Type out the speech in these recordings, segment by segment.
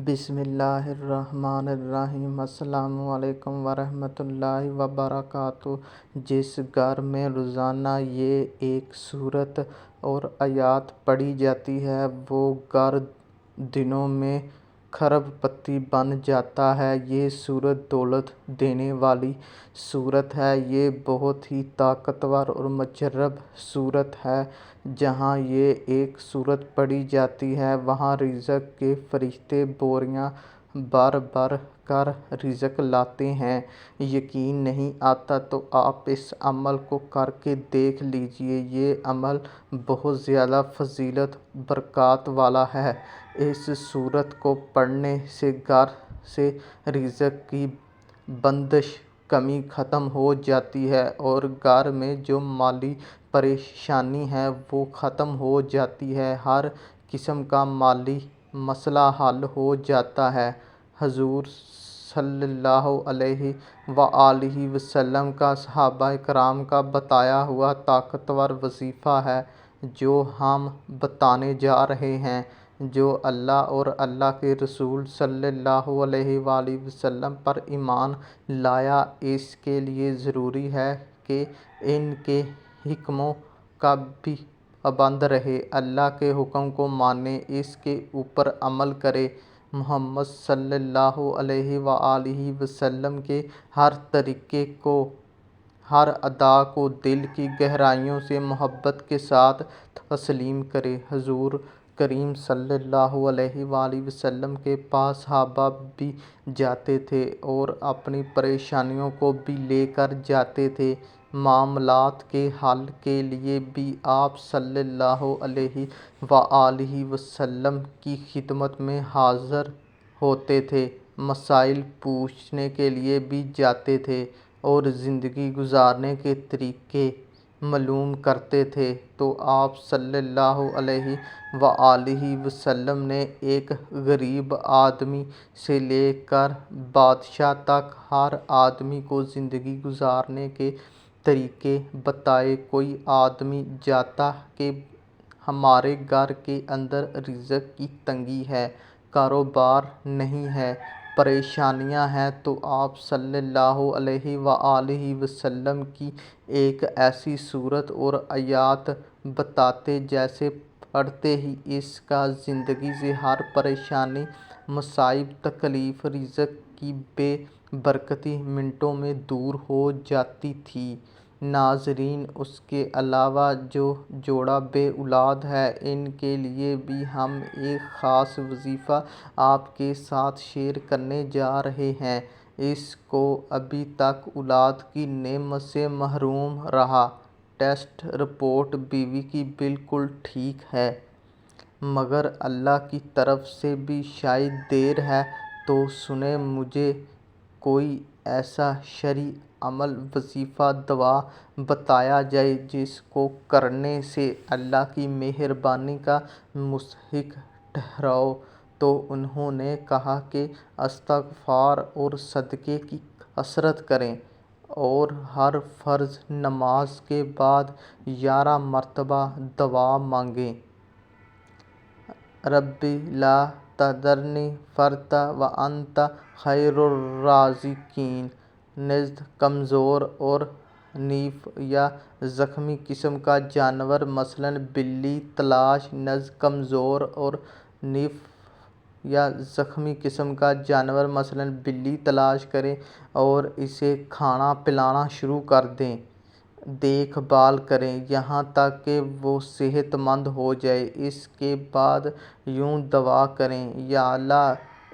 بسم اللہ الرحمن الرحیم۔ السلام علیکم ورحمۃ اللہ وبرکاتہ۔ جس گھر میں روزانہ یہ ایک سورت اور آیات پڑھی جاتی ہے وہ گھر دنوں میں کھرب پتی بن جاتا ہے۔ یہ سورت دولت دینے والی سورت ہے۔ یہ بہت ہی طاقتور اور مجرب سورت ہے۔ جہاں یہ ایک سورت پڑھی جاتی ہے وہاں رزق کے فرشتے بوریاں بھر بھر کر رزق لاتے ہیں۔ یقین نہیں آتا تو آپ اس عمل کو کر کے دیکھ لیجئے۔ یہ عمل بہت زیادہ فضیلت برکات والا ہے۔ اس سورت کو پڑھنے سے گھر سے رزق کی بندش کمی ختم ہو جاتی ہے اور گھر میں جو مالی پریشانی ہے وہ ختم ہو جاتی ہے۔ ہر قسم کا مالی مسئلہ حل ہو جاتا ہے۔ حضور صلی اللہ علیہ وآلہ وسلم کا صحابہ کرام کا بتایا ہوا طاقتور وظیفہ ہے جو ہم بتانے جا رہے ہیں۔ جو اللہ اور اللہ کے رسول صلی اللہ علیہ وآلہ وسلم پر ایمان لایا اس کے لیے ضروری ہے کہ ان کے حکموں کا بھی پابند رہے، اللہ کے حکم کو مانے، اس کے اوپر عمل کرے، محمد صلی اللہ علیہ وآلہ وسلم کے ہر طریقے کو، ہر ادا کو دل کی گہرائیوں سے محبت کے ساتھ تسلیم کرے۔ حضور کریم صلی اللہ علیہ وآلہ وسلم کے پاس صحابہ بھی جاتے تھے اور اپنی پریشانیوں کو بھی لے کر جاتے تھے۔ معاملات کے حل کے لیے بھی آپ صلی اللہ علیہ وآلہ وسلم کی خدمت میں حاضر ہوتے تھے، مسائل پوچھنے کے لیے بھی جاتے تھے اور زندگی گزارنے کے طریقے معلوم کرتے تھے۔ تو آپ صلی اللہ علیہ وآلہ وسلم نے ایک غریب آدمی سے لے کر بادشاہ تک ہر آدمی کو زندگی گزارنے کے طریقے بتائے۔ کوئی آدمی جاتا کہ ہمارے گھر کے اندر رزق کی تنگی ہے، کاروبار نہیں ہے، پریشانیاں ہیں، تو آپ صلی اللہ علیہ وآلہ وسلم کی ایک ایسی سورت اور آیات بتاتے جیسے پڑھتے ہی اس کا زندگی سے ہر پریشانی، مصائب، تکلیف، رزق کی بے برکتی منٹوں میں دور ہو جاتی تھی۔ ناظرین، اس کے علاوہ جو جوڑا بے اولاد ہے ان کے لیے بھی ہم ایک خاص وظیفہ آپ کے ساتھ شیئر کرنے جا رہے ہیں۔ اس کو ابھی تک اولاد کی نعمت سے محروم رہا، ٹیسٹ رپورٹ بیوی کی بالکل ٹھیک ہے، مگر اللہ کی طرف سے بھی شاید دیر ہے، تو سنیں مجھے کوئی ایسا شرعی عمل، وظیفہ، دعا بتایا جائے جس کو کرنے سے اللہ کی مہربانی کا مستحق ٹھہرو۔ تو انہوں نے کہا کہ استغفار اور صدقے کی کثرت کریں اور ہر فرض نماز کے بعد 11 مرتبہ دعا مانگیں۔ ربی لا تذرنی فردا وانت خیر الرازقین۔ نژد کمزور اور ضعیف یا زخمی قسم کا جانور مثلاً بلی تلاش، نژد کمزور اور ضعیف یا زخمی قسم کا جانور مثلاً بلی تلاش کریں اور اسے کھانا پلانا شروع کر دیں، دیکھ بھال کریں یہاں تک کہ وہ صحت مند ہو جائے۔ اس کے بعد یوں دعا کریں، یا اللہ،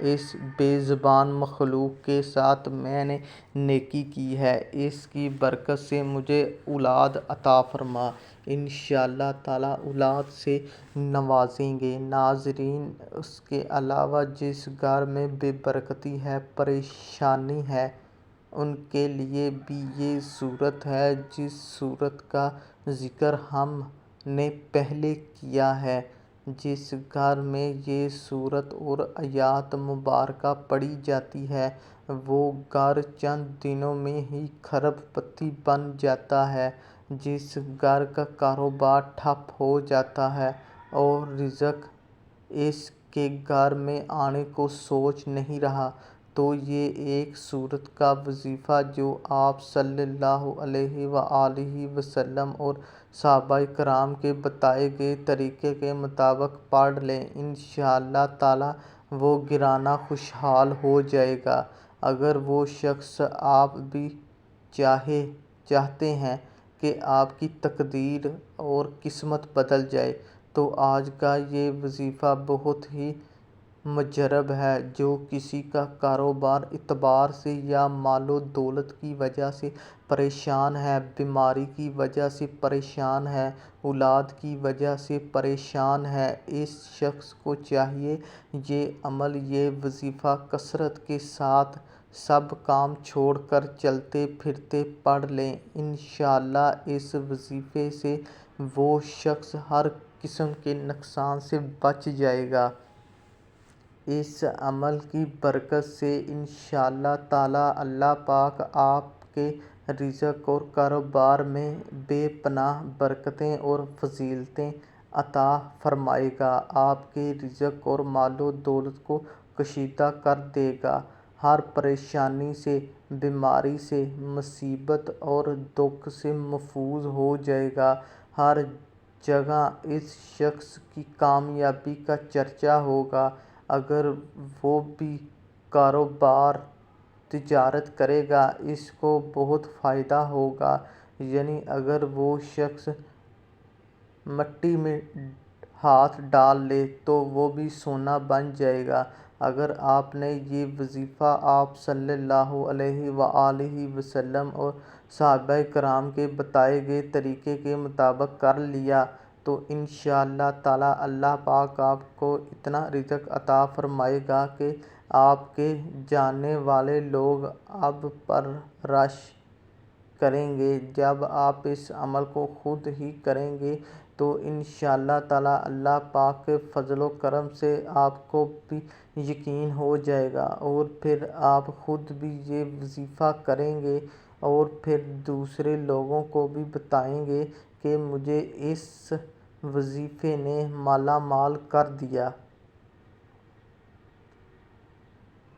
اس بے زبان مخلوق کے ساتھ میں نے نیکی کی ہے، اس کی برکت سے مجھے اولاد عطا فرما۔ انشاءاللہ تعالیٰ اولاد سے نوازیں گے۔ ناظرین، اس کے علاوہ جس گھر میں بے برکتی ہے، پریشانی ہے، ان کے لیے بھی یہ سورت ہے جس سورت کا ذکر ہم نے پہلے کیا ہے۔ جس گھر میں یہ سورت اور آیات مبارکہ پڑھی جاتی ہے وہ گھر چند دنوں میں ہی کھرب پتی بن جاتا ہے۔ جس گھر کا کاروبار ٹھپ ہو جاتا ہے اور رزق اس کے گھر میں آنے کو سوچ نہیں رہا۔ تو یہ ایک سورت کا وظیفہ جو آپ صلی اللہ علیہ وآلہ وسلم اور صحابہ کرام کے بتائے گئے طریقے کے مطابق پڑھ لیں، انشاءاللہ تعالیٰ وہ گھرانہ خوشحال ہو جائے گا۔ اگر وہ شخص آپ بھی چاہتے ہیں کہ آپ کی تقدیر اور قسمت بدل جائے، تو آج کا یہ وظیفہ بہت ہی مجرب ہے۔ جو کسی کا کاروبار اعتبار سے یا مال و دولت کی وجہ سے پریشان ہے، بیماری کی وجہ سے پریشان ہے، اولاد کی وجہ سے پریشان ہے، اس شخص کو چاہیے یہ عمل، یہ وظیفہ کثرت کے ساتھ سب کام چھوڑ کر چلتے پھرتے پڑھ لے۔ انشاءاللہ اس وظیفے سے وہ شخص ہر قسم کے نقصان سے بچ جائے گا۔ اس عمل کی برکت سے انشاءاللہ تعالیٰ اللہ پاک آپ کے رزق اور کاروبار میں بے پناہ برکتیں اور فضیلتیں عطا فرمائے گا، آپ کے رزق اور مال و دولت کو کشادہ کر دے گا، ہر پریشانی سے، بیماری سے، مصیبت اور دکھ سے محفوظ ہو جائے گا۔ ہر جگہ اس شخص کی کامیابی کا چرچا ہوگا۔ اگر وہ بھی کاروبار تجارت کرے گا، اس کو بہت فائدہ ہوگا، یعنی اگر وہ شخص مٹی میں ہاتھ ڈال لے تو وہ بھی سونا بن جائے گا۔ اگر آپ نے یہ وظیفہ آپ صلی اللہ علیہ وآلہ وسلم اور صحابہ کرام کے بتائے گئے طریقے کے مطابق کر لیا تو انشاءاللہ تعالیٰ اللہ پاک آپ کو اتنا رزق عطا فرمائے گا کہ آپ کے جاننے والے لوگ اب پرورش کریں گے۔ جب آپ اس عمل کو خود ہی کریں گے تو انشاءاللہ تعالیٰ اللہ پاک کے فضل و کرم سے آپ کو بھی یقین ہو جائے گا، اور پھر آپ خود بھی یہ وظیفہ کریں گے اور پھر دوسرے لوگوں کو بھی بتائیں گے کہ مجھے اس وظیفے نے مالا مال کر دیا۔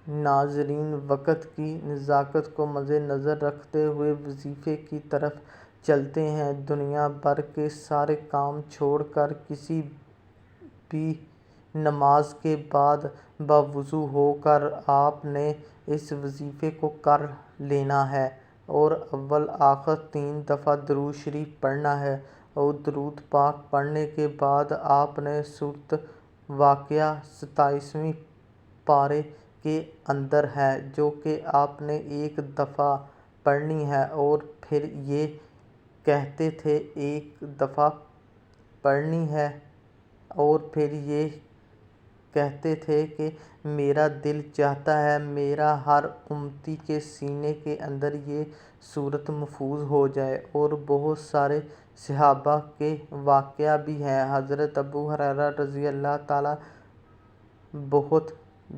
ناظرین، وقت کی نزاکت کو مد نظر رکھتے ہوئے وظیفے کی طرف چلتے ہیں۔ دنیا بھر کے سارے کام چھوڑ کر کسی بھی نماز کے بعد باوضو ہو کر آپ نے اس وظیفے کو کر لینا ہے، اور اول آخر 3 دفعہ درود شریف پڑھنا ہے، اور درود پاک پڑھنے کے بعد آپ نے سورۃ واقعہ 27ویں پارے کے اندر ہے، جو کہ آپ نے 1 دفعہ پڑھنی ہے، اور پھر یہ کہتے تھے 1 دفعہ پڑھنی ہے، اور پھر یہ کہتے تھے کہ میرا دل چاہتا ہے میرا ہر امتی کے سینے کے اندر یہ سورت محفوظ ہو جائے۔ اور بہت سارے صحابہ کے واقعہ بھی ہیں۔ حضرت ابو ہریرہ رضی اللہ تعالیٰ بہت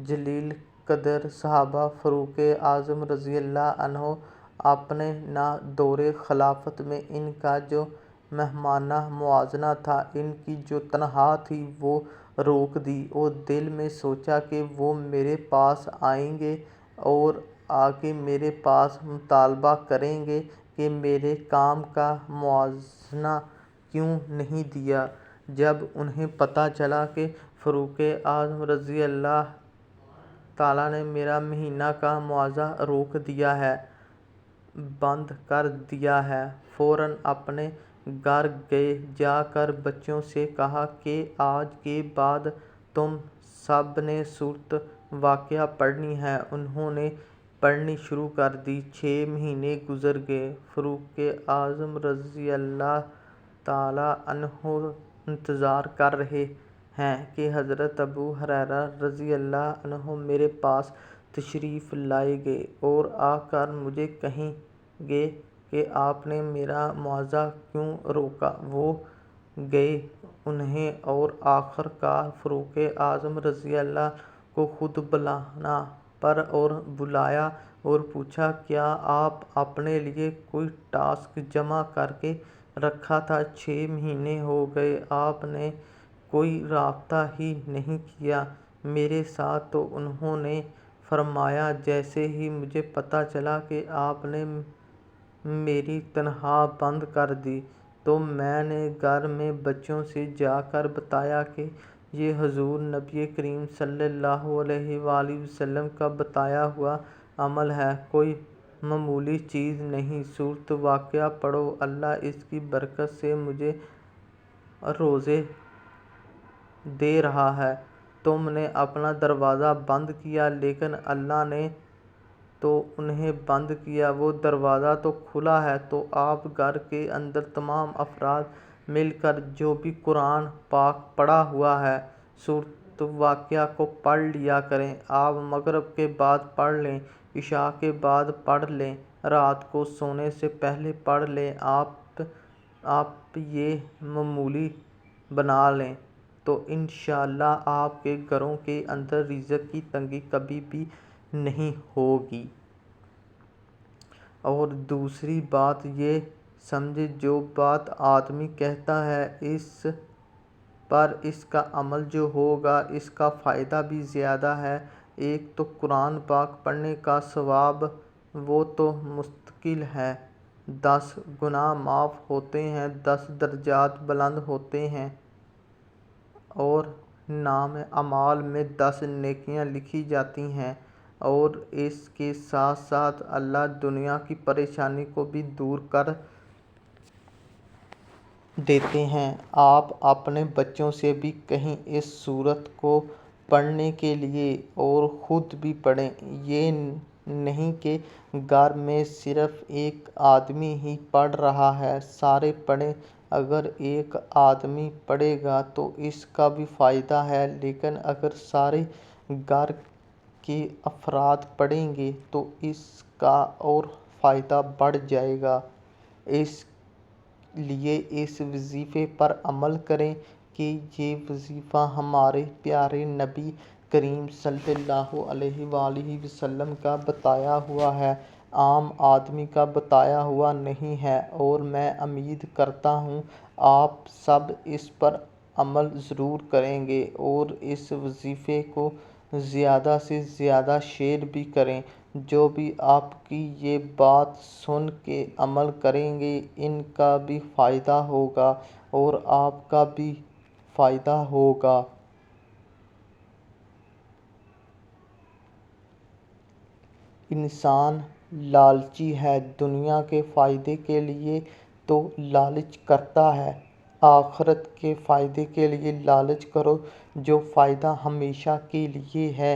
جلیل قدر صحابی، فاروق اعظم رضی اللہ عنہ، اپنے دور خلافت میں ان کا جو مہمانہ موازنہ تھا، ان کی جو تنخواہ تھی وہ روک دی، اور دل میں سوچا کہ وہ میرے پاس آئیں گے اور آ کے میرے پاس مطالبہ کریں گے کہ میرے کام کا موازنہ کیوں نہیں دیا۔ جب انہیں پتہ چلا کہ فاروق اعظم رضی اللہ تعالیٰ نے میرا مہینہ کا موازنہ روک دیا ہے، بند کر دیا ہے، فوراً اپنے گھر گئے، جا کر بچوں سے کہا کہ آج کے بعد تم سب نے سورۃ واقعہ پڑھنی ہے۔ انہوں نے پڑھنی شروع کر دی۔ 6 مہینے گزر گئے۔ فاروق اعظم رضی اللہ تعالیٰ عنہ انتظار کر رہے ہیں کہ حضرت ابو ہریرہ رضی اللہ عنہ میرے پاس تشریف لائیں گے اور آ کر مجھے کہیں گے کہ آپ نے میرا موازنہ کیوں روکا۔ وہ گئے، انہیں اور آخر کار فاروق اعظم رضی اللہ کو خود بلانا پڑا، اور بلایا اور پوچھا کیا آپ اپنے لیے کوئی ٹاسک جمع کر کے رکھا تھا؟ 6 مہینے ہو گئے، آپ نے کوئی رابطہ ہی نہیں کیا، میرے ساتھ تو انہوں نے فرمایا جیسے ہی مجھے پتہ چلا کہ آپ نے میری تنخواہ بند کر دی تو میں نے گھر میں بچوں سے جا کر بتایا کہ یہ حضور نبی کریم صلی اللہ علیہ وآلہ وسلم کا بتایا ہوا عمل ہے، کوئی معمولی چیز نہیں۔ سورۃ واقعہ پڑھو، اللہ اس کی برکت سے مجھے روزے دے رہا ہے۔ تم نے اپنا دروازہ بند کیا لیکن اللہ نے تو انہیں بند کیا، وہ دروازہ تو کھلا ہے۔ تو آپ گھر کے اندر تمام افراد مل کر جو بھی قرآن پاک پڑھا ہوا ہے سورۃ واقعہ کو پڑھ لیا کریں۔ آپ مغرب کے بعد پڑھ لیں، عشاء کے بعد پڑھ لیں، رات کو سونے سے پہلے پڑھ لیں۔ آپ یہ معمولی بنا لیں تو انشاءاللہ آپ کے گھروں کے اندر رزق کی تنگی کبھی بھی نہیں ہوگی۔ اور دوسری بات یہ سمجھیں، جو بات آدمی کہتا ہے اس پر اس کا عمل جو ہوگا اس کا فائدہ بھی زیادہ ہے۔ ایک تو قرآن پاک پڑھنے کا ثواب، وہ تو مستقل ہے، 10 گناہ معاف ہوتے ہیں، 10 درجات بلند ہوتے ہیں اور نامہ اعمال میں 10 نیکیاں لکھی جاتی ہیں، اور اس کے ساتھ ساتھ اللہ دنیا کی پریشانی کو بھی دور کر دیتے ہیں۔ آپ اپنے بچوں سے بھی کہیں اس سورت کو پڑھنے کے لیے اور خود بھی پڑھیں۔ یہ نہیں کہ گھر میں صرف ایک آدمی ہی پڑھ رہا ہے، سارے پڑھیں۔ اگر ایک آدمی پڑھے گا تو اس کا بھی فائدہ ہے، لیکن اگر سارے گھر کے افراد پڑھیں گے تو اس کا اور فائدہ بڑھ جائے گا۔ اس لیے اس وظیفے پر عمل کریں کہ یہ وظیفہ ہمارے پیارے نبی کریم صلی اللہ علیہ وآلہ وسلم کا بتایا ہوا ہے، عام آدمی کا بتایا ہوا نہیں ہے، اور میں امید کرتا ہوں آپ سب اس پر عمل ضرور کریں گے اور اس وظیفے کو زیادہ سے زیادہ شیئر بھی کریں۔ جو بھی آپ کی یہ بات سن کے عمل کریں گے ان کا بھی فائدہ ہوگا اور آپ کا بھی فائدہ ہوگا۔ انسان لالچی ہے، دنیا کے فائدے کے لیے تو لالچ کرتا ہے، آخرت کے فائدے کے لیے لالچ کرو۔ جو فائدہ ہمیشہ کے لیے ہے،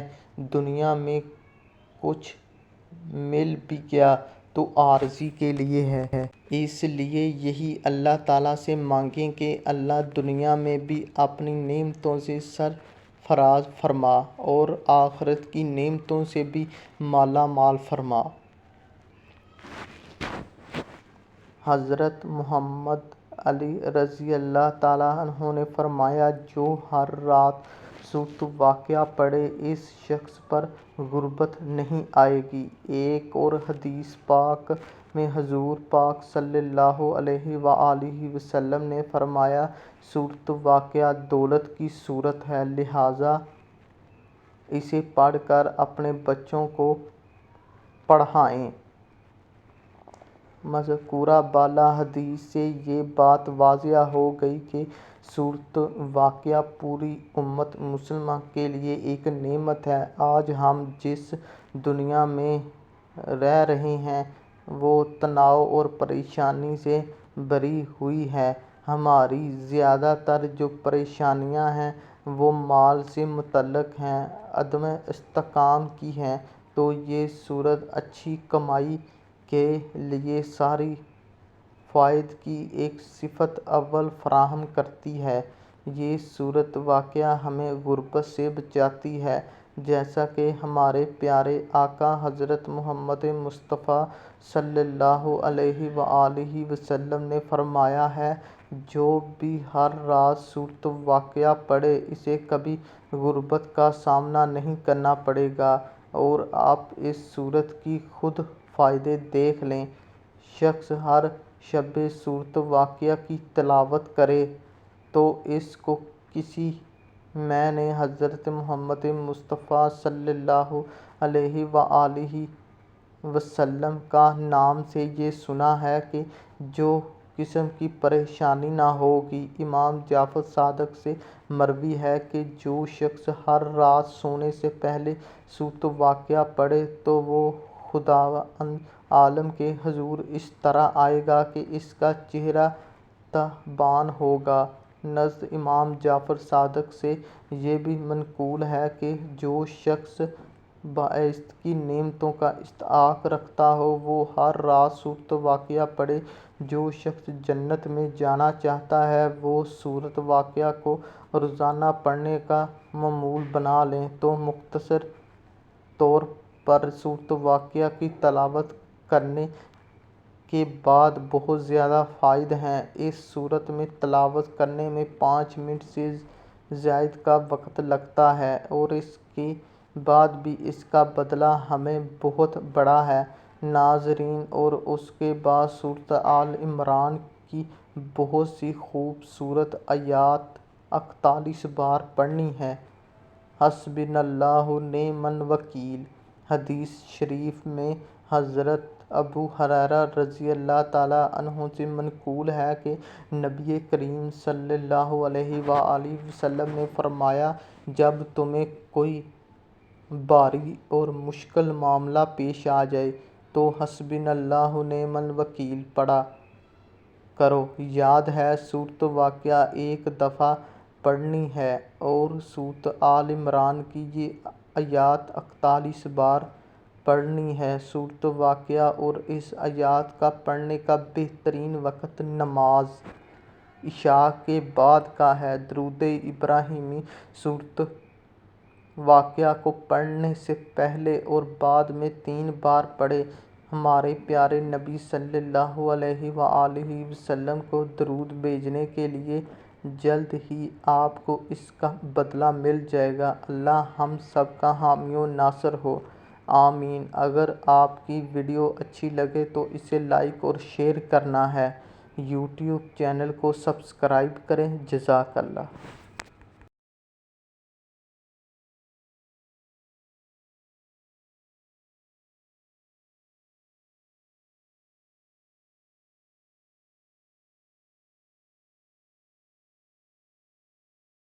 دنیا میں کچھ مل بھی گیا تو عارضی کے لیے ہے۔ اس لیے یہی اللہ تعالیٰ سے مانگیں کہ اللہ دنیا میں بھی اپنی نعمتوں سے سرفراز فرما اور آخرت کی نعمتوں سے بھی مالا مال فرما۔ حضرت محمد علی رضی اللہ تعالیٰ عنہ نے فرمایا، جو ہر رات سورۃ واقعہ پڑھے اس شخص پر غربت نہیں آئے گی۔ ایک اور حدیث پاک میں حضور پاک صلی اللہ علیہ وآلہ وسلم نے فرمایا، سورۃ واقعہ دولت کی سورت ہے، لہٰذا اسے پڑھ کر اپنے بچوں کو پڑھائیں۔ مذکورہ بالا حدیث سے یہ بات واضح ہو گئی کہ سورۃ واقعہ پوری امت مسلمہ کے لیے ایک نعمت ہے۔ آج ہم جس دنیا میں رہ رہے ہیں وہ تناؤ اور پریشانی سے بھری ہوئی ہے۔ ہماری زیادہ تر جو پریشانیاں ہیں وہ مال سے متعلق ہیں، عدم استحکام کی ہیں، تو یہ سورت اچھی کمائی کے لیے ساری فوائد کی ایک صفت اول فراہم کرتی ہے۔ یہ سورۃ واقعہ ہمیں غربت سے بچاتی ہے، جیسا کہ ہمارے پیارے آقا حضرت محمد مصطفیٰ صلی اللہ علیہ وآلہ وسلم نے فرمایا ہے، جو بھی ہر رات سورۃ واقعہ پڑھے اسے کبھی غربت کا سامنا نہیں کرنا پڑے گا۔ اور آپ اس سورت کی خود فائدے دیکھ لیں۔ شخص ہر شب سورۃ واقعہ کی تلاوت کرے تو اس کو کسی میں نے حضرت محمد مصطفیٰ صلی اللہ علیہ وآلہ وسلم کا نام سے یہ سنا ہے کہ جو قسم کی پریشانی نہ ہوگی۔ امام جعفر صادق سے مروی ہے کہ جو شخص ہر رات سونے سے پہلے سورۃ واقعہ پڑھے تو وہ خداوند عالم کے حضور اس طرح آئے گا کہ اس کا چہرہ تابان ہوگا۔ نزد امام جعفر صادق سے یہ بھی منقول ہے کہ جو شخص بعثت کی نعمتوں کا استحقاق رکھتا ہو وہ ہر رات سورۃ واقعہ پڑھے۔ جو شخص جنت میں جانا چاہتا ہے وہ سورۃ واقعہ کو روزانہ پڑھنے کا معمول بنا لے تو مختصر طور پر سورۃ واقعہ کی تلاوت کرنے کے بعد بہت زیادہ فوائد ہیں۔ اس سورت میں تلاوت کرنے میں 5 منٹ سے زائد کا وقت لگتا ہے اور اس کے بعد بھی اس کا بدلہ ہمیں بہت بڑا ہے۔ ناظرین، اور اس کے بعد سورۃ آل عمران کی بہت سی خوبصورت آیات 41 بار پڑھنی ہیں۔ حسبنا اللہ و نعم الوکیل۔ حدیث شریف میں حضرت ابو ہریرہ رضی اللہ تعالیٰ عنہ سے منقول ہے کہ نبی کریم صلی اللہ علیہ وآلہ وسلم نے فرمایا، جب تمہیں کوئی بھاری اور مشکل معاملہ پیش آ جائے تو حسبنا اللہ و نعم الوکیل پڑھا کرو۔ یاد ہے سورۃ واقعہ ایک دفعہ پڑھنی ہے اور سورۃ آل عمران کی یہ آیات 41 بار پڑھنی ہے۔ سورۃ واقعہ اور اس آیات کا پڑھنے کا بہترین وقت نماز عشاء کے بعد کا ہے۔ درود ابراہیمی سورۃ واقعہ کو پڑھنے سے پہلے اور بعد میں 3 بار پڑھیں۔ ہمارے پیارے نبی صلی اللہ علیہ وآلہ وسلم کو درود بھیجنے کے لیے جلد ہی آپ کو اس کا بدلہ مل جائے گا۔ اللہ ہم سب کا حامی و ناصر ہو، آمین۔ اگر آپ کی ویڈیو اچھی لگے تو اسے لائک اور شیئر کرنا ہے۔ یوٹیوب چینل کو سبسکرائب کریں۔ جزاک اللہ۔